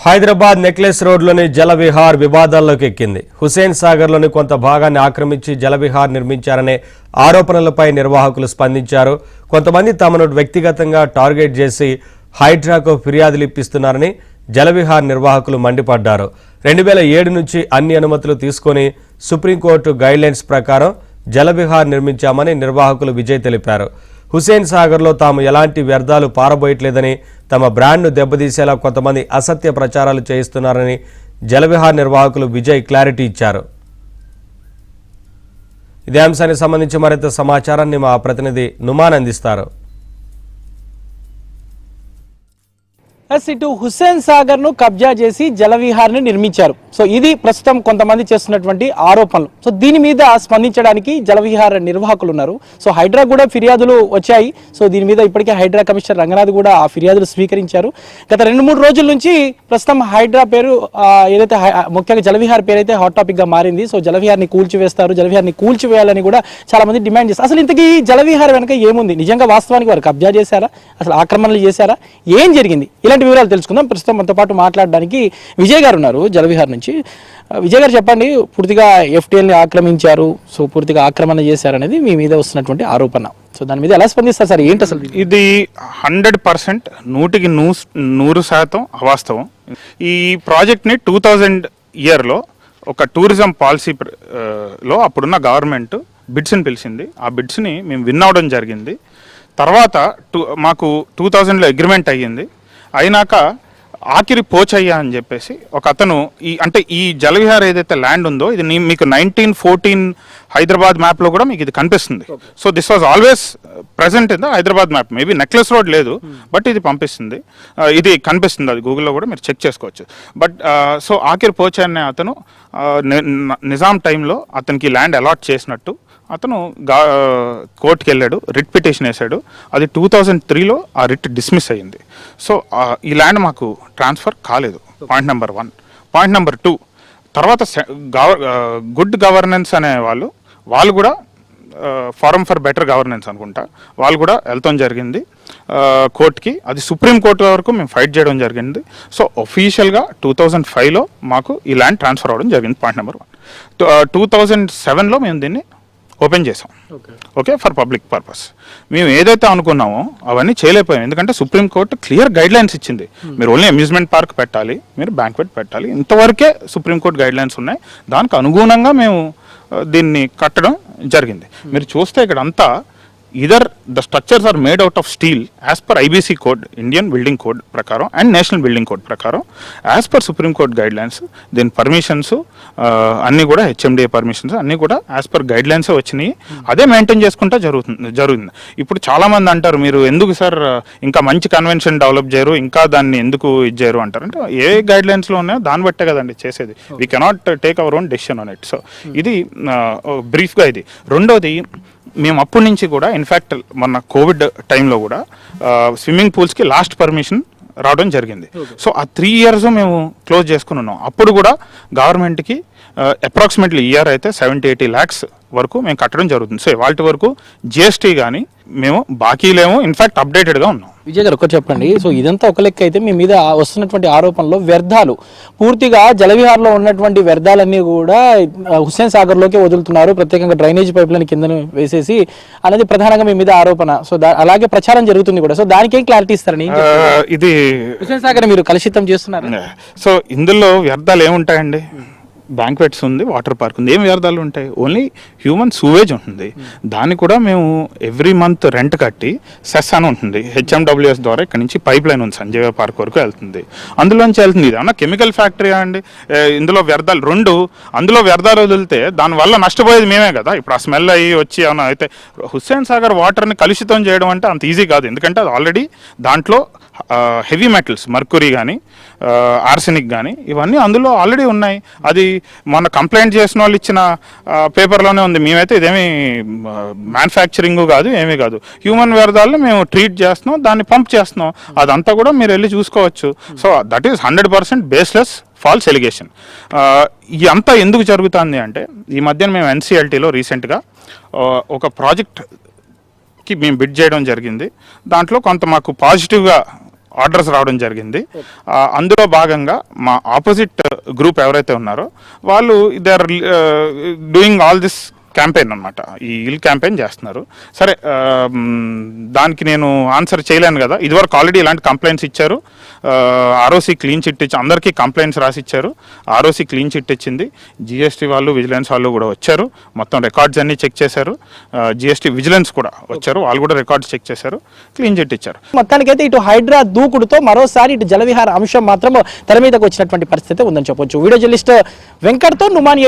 Hyderabad necklace రోడ్లోని జలవిహార్ వివాదాల్లోకి ఎక్కింది. హుస్సేన్ సాగర్లోని కొంత భాగాన్ని ఆక్రమించి జలవిహార్ నిర్మించారనే ఆరోపణలపై నిర్వాహకులు స్పందించారు. కొంతమంది తమను వ్యక్తిగతంగా టార్గెట్ చేసి హైడ్రాకు ఫిర్యాదులు ఇప్పిస్తున్నారని జలవిహార్ నిర్వాహకులు మండిపడ్డారు. 2007 నుంచి అన్ని అనుమతులు తీసుకొని సుప్రీంకోర్టు గైడ్లైన్స్ ప్రకారం జలవిహార్ నిర్మించామని నిర్వాహకులు విజయ్ తెలిపారు. హుస్సేన్ సాగర్లో తాము ఎలాంటి వ్యర్థాలు పారబోయట్లేదని, తమ బ్రాండ్ను దెబ్బతీసేలా కొంతమంది అసత్య ప్రచారాలు చేయిస్తున్నారని జలవిహార్ నిర్వాహకులు విజయ్ క్లారిటీ ఇచ్చారు. ఇదే అంశానికి సంబంధించి మరింత సమాచారాన్ని మా ప్రతినిధి నుమాన్ అందిస్తారు. ఇటు హుస్సేన్ సాగర్ ను కబ్జా చేసి జలవిహార్ ని నిర్మించారు. సో ఇది ప్రస్తుతం కొంతమంది చేస్తున్నటువంటి ఆరోపణలు. సో దీని మీద స్పందించడానికి జలవిహార్ నిర్వాహకులు ఉన్నారు. సో హైడ్రా కూడా ఫిర్యాదులు వచ్చాయి. సో దీని మీద ఇప్పటికే హైడ్రా కమిషనర్ రంగనాథ్ కూడా ఆ ఫిర్యాదులు స్వీకరించారు. గత 2-3 రోజుల నుంచి ప్రస్తుతం హైడ్రా పేరు ఏదైతే ముఖ్యంగా జలవిహార్ పేరు అయితే హాట్ టాపిక్ గా మారింది. సో జలవిహార్ ని కూల్చివేస్తారు, జలవిహార్ ని కూల్చివేయాలని కూడా చాలా మంది డిమాండ్ చేస్తారు. అసలు ఇంతకీ జలవిహార్ వెనక ఏముంది? నిజంగా వాస్తవానికి వారు కబ్జా చేశారా? అసలు ఆక్రమణలు చేశారా? ఏం జరిగింది? ఇలాంటి వివరాలు తెలుసుకుందాం. ప్రస్తుతం మనతో పాటు మాట్లాడడానికి విజయ్ గారు ఉన్నారు జలవిహార్ నుంచి. విజయ్ గారు చెప్పండి, పూర్తిగా ఎఫ్టీఎల్ని ఆక్రమించారు, సో పూర్తిగా ఆక్రమణ చేశారు అనేది మీ మీద వస్తున్నటువంటి ఆరోపణ. సో దాని మీద ఎలా స్పందిస్తారు సార్? ఏంటి అసలు ఇది? 100% 100% అవాస్తవం. ఈ ప్రాజెక్ట్ని 2000 ఇయర్లో ఒక టూరిజం పాలసీ లో అప్పుడున్న గవర్నమెంట్ బిడ్స్ని పిలిచింది. ఆ బిడ్స్ని మేము విన్ అవడం జరిగింది. తర్వాత మాకు 2000లో అగ్రిమెంట్ అయ్యింది. అయినాక ఆఖరి పోచయ్య అని చెప్పేసి ఒక అతను ఈ జలవిహార్ ఏదైతే ల్యాండ్ ఉందో ఇది మీకు 1914 హైదరాబాద్ మ్యాప్లో కూడా మీకు ఇది కనిపిస్తుంది. So this was always present in the Hyderabad map. Maybe necklace road లేదు, బట్ ఇది ఇది కనిపిస్తుంది. అది గూగుల్లో కూడా మీరు చెక్ చేసుకోవచ్చు. బట్ సో ఆఖరి పోచయ్య అనే అతను నిజాం టైంలో అతనికి ల్యాండ్ అలాట్ చేసినట్టు అతను కోర్టుకి వెళ్ళాడు, రిట్ పిటిషన్ వేశాడు. అది 2003లో ఆ రిట్ డిస్మిస్ అయ్యింది. సో ఈ ల్యాండ్ మాకు ట్రాన్స్ఫర్ కాలేదు. Point number 1. పాయింట్ నెంబర్ 2, తర్వాత గుడ్ గవర్నెన్స్ అనే వాళ్ళు కూడా ఫోరం ఫర్ బెటర్ గవర్నెన్స్ అనుకుంటా, వాళ్ళు కూడా వెళ్తాం జరిగింది కోర్టుకి. అది సుప్రీంకోర్టు వరకు మేము ఫైట్ చేయడం జరిగింది. సో ఒఫీషియల్గా 2005లో మాకు ఈ ల్యాండ్ ట్రాన్స్ఫర్ అవ్వడం జరిగింది. Point number 1. 2007లో మేము దీన్ని ఓపెన్ చేసాం. Okay, for public purpose. మేము ఏదైతే అనుకున్నామో అవన్నీ చేయలేకపోయాం. ఎందుకంటే సుప్రీంకోర్టు క్లియర్ గైడ్ లైన్స్ ఇచ్చింది. మీరు ఓన్లీ అమ్యూజ్మెంట్ పార్క్ పెట్టాలి, మీరు బ్యాంక్వెట్ పెట్టాలి, ఇంతవరకే సుప్రీంకోర్టు గైడ్ లైన్స్ ఉన్నాయి. దానికి అనుగుణంగా మేము దీన్ని కట్టడం జరిగింది. మీరు చూస్తే ఇక్కడ అంతా either the structures are made out of steel as per IBC code, Indian Building Code ప్రకారం, and National Building Code ప్రకారం, as per Supreme Court guidelines. దీని పర్మిషన్స్ అన్నీ కూడా HMDA పర్మిషన్స్ అన్నీ కూడా యాజ్ పర్ గైడ్ లైన్స్ వచ్చినాయి. అదే maintain చేసుకుంటా జరుగుతుంది. ఇప్పుడు చాలామంది అంటారు, మీరు ఎందుకు సార్ ఇంకా మంచి కన్వెన్షన్ డెవలప్ చేయరు, ఇంకా దాన్ని ఎందుకు ఇది చేయరు అంటారు. అంటే ఏ గైడ్ లైన్స్లో ఉన్నాయో దాన్ని బట్టే కదండి చేసేది. We cannot take our own decision on it. So ఇది బ్రీఫ్గా ఇది. రెండోది, మేము అప్పటి నుంచి కూడా ఇన్ఫ్యాక్ట్ మొన్న కోవిడ్ టైంలో కూడా స్విమ్మింగ్ పూల్స్కి లాస్ట్ పర్మిషన్ రావడం జరిగింది. సో ఆ 3 years మేము క్లోజ్ చేసుకుని ఉన్నాం. అప్పుడు కూడా గవర్నమెంట్కి అప్రాక్సిమేట్లీ ఇయర్ అయితే 70-80 lakhs వరకు మేము కట్టడం జరుగుతుంది. సో వాటి వరకు జిఎస్టీ కానీ మేము బాకీలేమో ఇన్ఫాక్ట్ అప్డేటెడ్గా ఉన్నాం. విజయ్ గారు ఒకటి చెప్పండి. సో ఇదంతా ఒక లెక్క అయితే మీ మీద వస్తున్నటువంటి ఆరోపణలో వ్యర్థాలు, పూర్తిగా జలవిహార్లో ఉన్నటువంటి వ్యర్థాలన్నీ కూడా హుస్సేన్ సాగర్లోకి వదులుతున్నారు, ప్రత్యేకంగా డ్రైనేజ్ పైప్లైన్ కింద వేసేసి అనేది ప్రధానంగా మీ మీద ఆరోపణ. సో అలాగే ప్రచారం జరుగుతుంది కూడా. సో దానికి ఏం క్లారిటీ ఇస్తారని? ఇది హుస్సేన్ సాగర్ మీరు కలుషితం చేస్తున్నారు. సో ఇందులో వ్యర్థాలు ఏముంటాయండి? బ్యాంక్వెట్స్ ఉంది, వాటర్ పార్క్ ఉంది, ఏం వ్యర్థాలు ఉంటాయి? ఓన్లీ హ్యూమన్ సూవేజ్ ఉంటుంది. దాన్ని కూడా మేము ఎవ్రీ మంత్ రెంట్ కట్టి సెస్ అని ఉంటుంది, HMWS ద్వారా ఇక్కడ నుంచి పైప్ లైన్ ఉంది, సంజయ్ పార్క్ వరకు వెళ్తుంది. అందులోంచి వెళ్తుంది. ఇది అన్న కెమికల్ ఫ్యాక్టరీ అండి. ఇందులో వ్యర్థాలు అందులో వ్యర్థాలు వదిలితే దానివల్ల నష్టపోయేది మేమే కదా. ఇప్పుడు ఆ స్మెల్ అయ్యి వచ్చి ఏమన్నా అయితే హుస్సేన్ సాగర్ వాటర్ని కలుషితం చేయడం అంటే అంత ఈజీ కాదు. ఎందుకంటే అది ఆల్రెడీ దాంట్లో హెవీ మెటల్స్, మర్క్యూరీ కానీ ఆర్సెనిక్ కానీ ఇవన్నీ అందులో ఆల్రెడీ ఉన్నాయి. అది మొన్న కంప్లైంట్ చేసిన వాళ్ళు ఇచ్చిన పేపర్లోనే ఉంది. మేమైతే ఇదేమీ మ్యానుఫ్యాక్చరింగ్ కాదు, ఏమీ కాదు. హ్యూమన్ వ్యర్థాలను మేము ట్రీట్ చేస్తున్నాం, దాన్ని పంప్ చేస్తున్నాం. అదంతా కూడా మీరు వెళ్ళి చూసుకోవచ్చు. So that is 100% baseless false allegation. ఇదంతా ఎందుకు జరుగుతుంది అంటే, ఈ మధ్యన మేము NCLTలో రీసెంట్గా ఒక ప్రాజెక్ట్కి మేము బిడ్ చేయడం జరిగింది. దాంట్లో కొంత మాకు పాజిటివ్గా ఆర్డర్స్ రావడం జరిగింది. అందులో భాగంగా మా ఆపోజిట్ గ్రూప్ ఎవరైతే ఉన్నారో వాళ్ళు they are doing all this campaign అనమాట. ఈ ఇల్ క్యాంపెయిన్ చేస్తున్నారు. సరే, దానికి నేను ఆన్సర్ చేయలేను కదా. ఇదివరకు ఆల్రెడీ ఇలాంటి కంప్లైంట్స్ ఇచ్చారు. ఆర్ఓసి క్లీన్ చిట్ ఇచ్చి అందరికీ కంప్లైంట్స్ రాసి ఇచ్చారు. ఆర్ఓసి క్లీన్ చిట్ ఇచ్చింది. జిఎస్టీ వాళ్ళు, విజిలెన్స్ వాళ్ళు కూడా వచ్చారు, మొత్తం రికార్డ్స్ అన్ని చెక్ చేశారు. జిఎస్టీ విజిలెన్స్ కూడా వచ్చారు, వాళ్ళు కూడా రికార్డ్స్ చెక్ చేశారు, క్లీన్ చిట్ ఇచ్చారు. మొత్తానికైతే ఇటు హైడ్రా దూకుడుతో మరోసారి ఇటు జలవిహార అంశం మాత్రం తెర మీదకు వచ్చినటువంటి పరిస్థితి ఉందని చెప్పొచ్చు. వీడియో జర్నలిస్ట్ వెంకట్తో నుమాని.